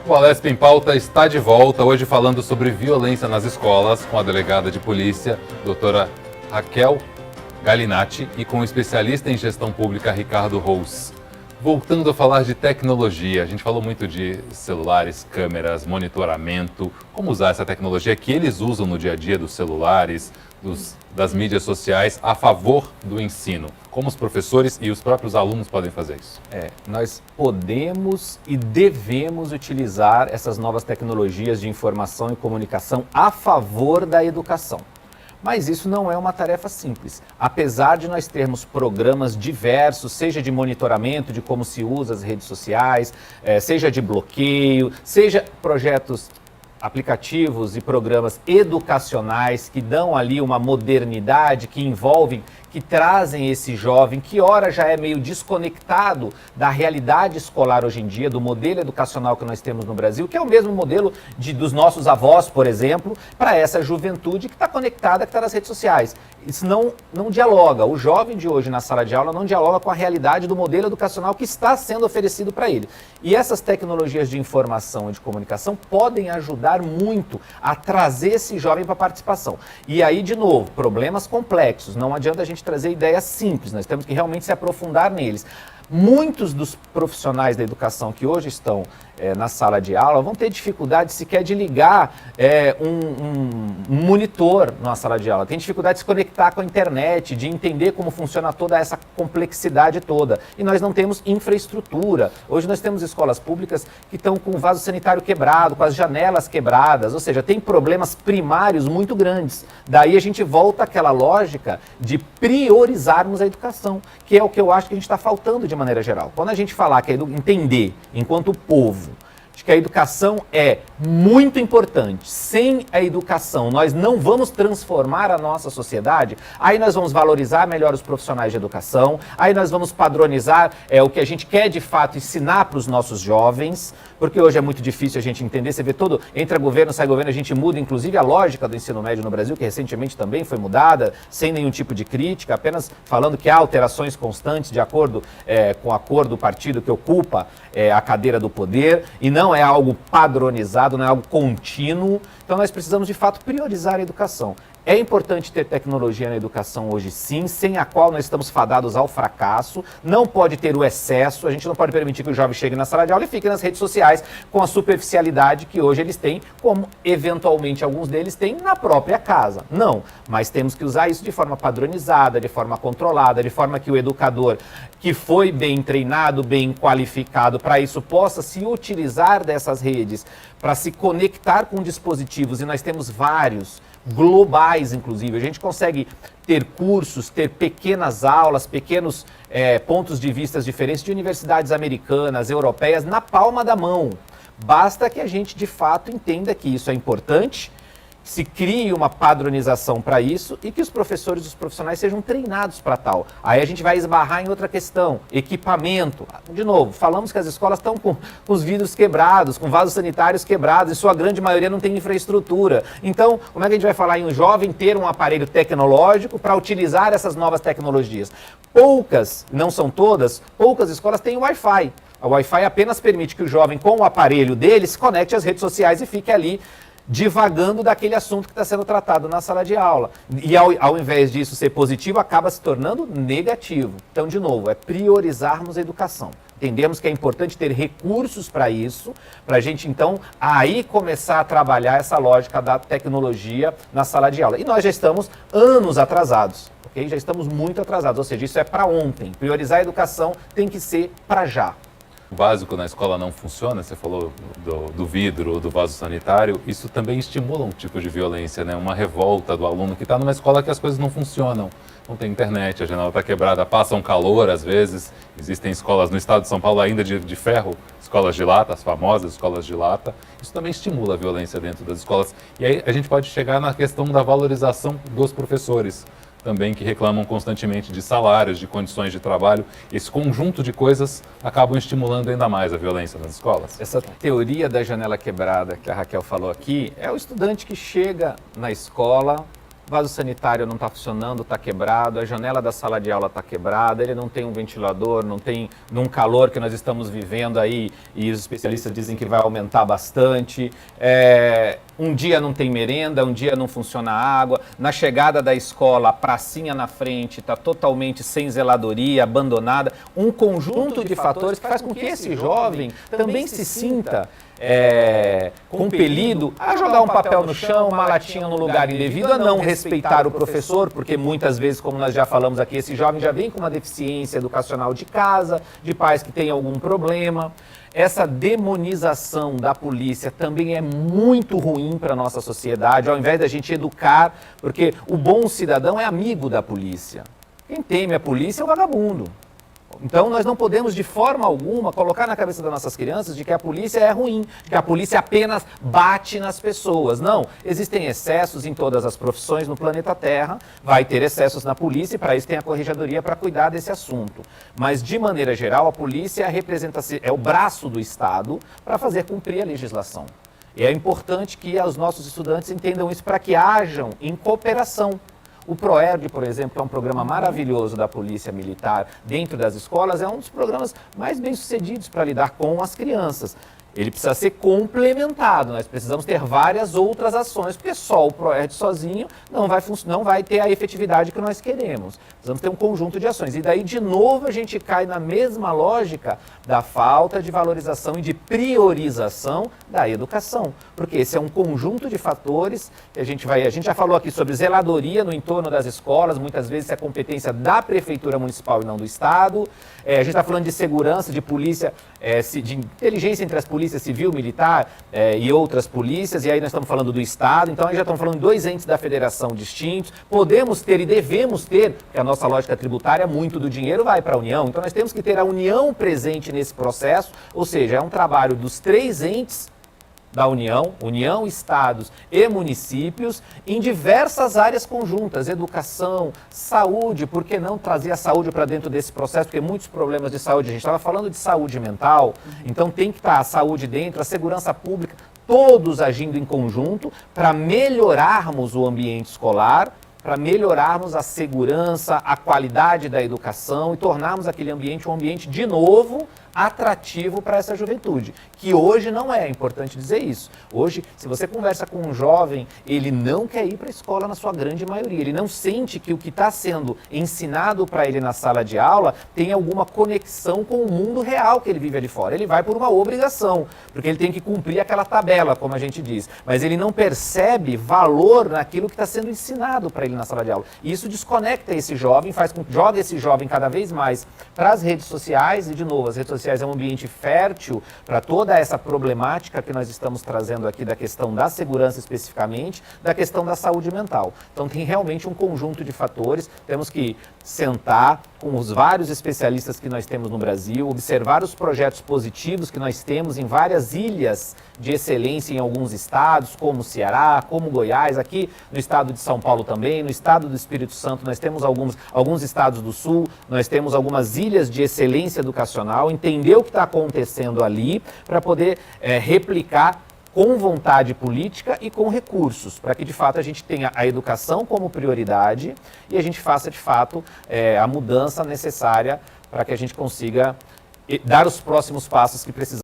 O Alesp em Pauta está de volta, hoje falando sobre violência nas escolas, com a delegada de polícia, doutora Raquel Galinatti, e com o especialista em gestão pública, Ricardo Rous. Voltando a falar de tecnologia, a gente falou muito de celulares, câmeras, monitoramento, como usar essa tecnologia que eles usam no dia a dia dos celulares, das mídias sociais, a favor do ensino. Como os professores e os próprios alunos podem fazer isso? Nós podemos e devemos utilizar essas novas tecnologias de informação e comunicação a favor da educação. Mas isso não é uma tarefa simples. Apesar de nós termos programas diversos, seja de monitoramento de como se usa as redes sociais, seja de bloqueio, seja projetos aplicativos e programas educacionais que dão ali uma modernidade, que envolvem, que trazem esse jovem que ora já é meio desconectado da realidade escolar hoje em dia, do modelo educacional que nós temos no Brasil, que é o mesmo modelo dos nossos avós, por exemplo, para essa juventude que está conectada, que está nas redes sociais. Isso não dialoga. O jovem de hoje na sala de aula não dialoga com a realidade do modelo educacional que está sendo oferecido para ele. E essas tecnologias de informação e de comunicação podem ajudar muito a trazer esse jovem para a participação. E aí, de novo, problemas complexos. Não adianta a gente trazer ideias simples, nós temos que realmente se aprofundar neles. Muitos dos profissionais da educação que hoje estão na sala de aula vão ter dificuldade sequer de ligar um monitor na sala de aula, tem dificuldade de se conectar com a internet, de entender como funciona toda essa complexidade toda. E nós não temos infraestrutura. Hoje nós temos escolas públicas que estão com o vaso sanitário quebrado, com as janelas quebradas, ou seja, tem problemas primários muito grandes. Daí a gente volta àquela lógica de priorizarmos a educação, que é o que eu acho que a gente está faltando de maneira geral. Quando a gente falar que entender, enquanto povo, de que a educação é muito importante. Sem a educação, nós não vamos transformar a nossa sociedade. Aí nós vamos valorizar melhor os profissionais de educação, aí nós vamos padronizar o que a gente quer de fato ensinar para os nossos jovens, porque hoje é muito difícil a gente entender. Você vê todo, entra governo, sai governo, a gente muda inclusive a lógica do ensino médio no Brasil, que recentemente também foi mudada, sem nenhum tipo de crítica, apenas falando que há alterações constantes de acordo com a cor do partido que ocupa a cadeira do poder, e não é algo padronizado, não é algo contínuo. Então nós precisamos de fato priorizar a educação. É importante ter tecnologia na educação hoje sim, sem a qual nós estamos fadados ao fracasso. Não pode ter o excesso, a gente não pode permitir que o jovem chegue na sala de aula e fique nas redes sociais com a superficialidade que hoje eles têm, como eventualmente alguns deles têm na própria casa. Não, mas temos que usar isso de forma padronizada, de forma controlada, de forma que o educador que foi bem treinado, bem qualificado para isso, possa se utilizar dessas redes para se conectar com dispositivos, e nós temos vários, globais inclusive. A gente consegue ter cursos, ter pequenas aulas, pequenos pontos de vista diferentes de universidades americanas, europeias, na palma da mão. Basta que a gente de fato entenda que isso é importante, se crie uma padronização para isso e que os professores e os profissionais sejam treinados para tal. Aí a gente vai esbarrar em outra questão, equipamento. De novo, falamos que as escolas estão com os vidros quebrados, com vasos sanitários quebrados, e sua grande maioria não tem infraestrutura. Então, como é que a gente vai falar em um jovem ter um aparelho tecnológico para utilizar essas novas tecnologias? Poucas, não são todas, poucas escolas têm Wi-Fi. A Wi-Fi apenas permite que o jovem, com o aparelho dele, se conecte às redes sociais e fique ali divagando daquele assunto que está sendo tratado na sala de aula. E ao invés disso ser positivo, acaba se tornando negativo. Então, de novo, é priorizarmos a educação. Entendemos que é importante ter recursos para isso, para a gente, então, aí começar a trabalhar essa lógica da tecnologia na sala de aula. E nós já estamos anos atrasados, ok? Já estamos muito atrasados, ou seja, isso é para ontem. Priorizar a educação tem que ser para já. O básico na escola não funciona, você falou do vidro, do vaso sanitário, isso também estimula um tipo de violência, né? Uma revolta do aluno que está numa escola que as coisas não funcionam. Não tem internet, a janela está quebrada, passa um calor às vezes. Existem escolas no estado de São Paulo ainda de ferro, escolas de lata, as famosas escolas de lata. Isso também estimula a violência dentro das escolas. E aí a gente pode chegar na questão da valorização dos professores, também, que reclamam constantemente de salários, de condições de trabalho. Esse conjunto de coisas acabam estimulando ainda mais a violência nas escolas. Essa teoria da janela quebrada que a Raquel falou aqui é o estudante que chega na escola o vaso sanitário não está funcionando, está quebrado, a janela da sala de aula está quebrada, ele não tem um ventilador, não tem num calor que nós estamos vivendo aí, e os especialistas dizem que vai aumentar bastante. Um dia não tem merenda, um dia não funciona a água, na chegada da escola, a pracinha na frente está totalmente sem zeladoria, abandonada. Um conjunto de fatores que faz com que esse jovem também se sinta compelido a jogar um papel no chão, uma latinha no lugar indevido, a não respeitar o professor, porque muitas vezes, como nós já falamos aqui, esse jovem já vem com uma deficiência educacional de casa, de pais que têm algum problema. Essa demonização da polícia também é muito ruim para a nossa sociedade, ao invés da gente educar, porque o bom cidadão é amigo da polícia. Quem teme a polícia é o vagabundo. Então nós não podemos de forma alguma colocar na cabeça das nossas crianças de que a polícia é ruim, de que a polícia apenas bate nas pessoas. Não, existem excessos em todas as profissões no planeta Terra, vai ter excessos na polícia e para isso tem a corregedoria para cuidar desse assunto. Mas de maneira geral a polícia é o braço do Estado para fazer cumprir a legislação. E é importante que os nossos estudantes entendam isso para que hajam em cooperação. O ProERD, por exemplo, que é um programa maravilhoso da Polícia Militar dentro das escolas, é um dos programas mais bem-sucedidos para lidar com as crianças. Ele precisa ser complementado, nós precisamos ter várias outras ações, porque só o ProERD sozinho não vai ter a efetividade que nós queremos. Precisamos ter um conjunto de ações. E daí, de novo, a gente cai na mesma lógica da falta de valorização e de priorização da educação. Porque esse é um conjunto de fatores que a gente já falou aqui sobre zeladoria no entorno das escolas, muitas vezes é competência da Prefeitura Municipal e não do Estado. A gente está falando de segurança, de polícia, de inteligência entre as polícias civil, militar e outras polícias, e aí nós estamos falando do Estado, então aí já estamos falando de dois entes da federação distintos. Podemos ter e devemos ter, porque a nossa lógica tributária, muito do dinheiro vai para a União, então nós temos que ter a União presente nesse processo, ou seja, é um trabalho dos três entes da União, estados e municípios, em diversas áreas conjuntas, educação, saúde, por que não trazer a saúde para dentro desse processo, porque muitos problemas de saúde, a gente estava falando de saúde mental, então tem que estar a saúde dentro, a segurança pública, todos agindo em conjunto para melhorarmos o ambiente escolar, para melhorarmos a segurança, a qualidade da educação e tornarmos aquele ambiente um ambiente, de novo, atrativo para essa juventude, que hoje não é importante dizer isso. Hoje, se você conversa com um jovem, ele não quer ir para a escola na sua grande maioria, ele não sente que o que está sendo ensinado para ele na sala de aula tem alguma conexão com o mundo real que ele vive ali fora. Ele vai por uma obrigação, porque ele tem que cumprir aquela tabela, como a gente diz, mas ele não percebe valor naquilo que está sendo ensinado para ele na sala de aula. E isso desconecta esse jovem, joga esse jovem cada vez mais para as redes sociais, e de novo, as redes sociais é um ambiente fértil para toda essa problemática que nós estamos trazendo aqui da questão da segurança especificamente, da questão da saúde mental. Então tem realmente um conjunto de fatores, temos que sentar com os vários especialistas que nós temos no Brasil, observar os projetos positivos que nós temos em várias ilhas de excelência em alguns estados, como Ceará, como Goiás, aqui no estado de São Paulo também, no estado do Espírito Santo nós temos alguns estados do Sul, nós temos algumas ilhas de excelência educacional, entender o que está acontecendo ali para poder replicar com vontade política e com recursos, para que de fato a gente tenha a educação como prioridade e a gente faça de fato a mudança necessária para que a gente consiga dar os próximos passos que precisamos.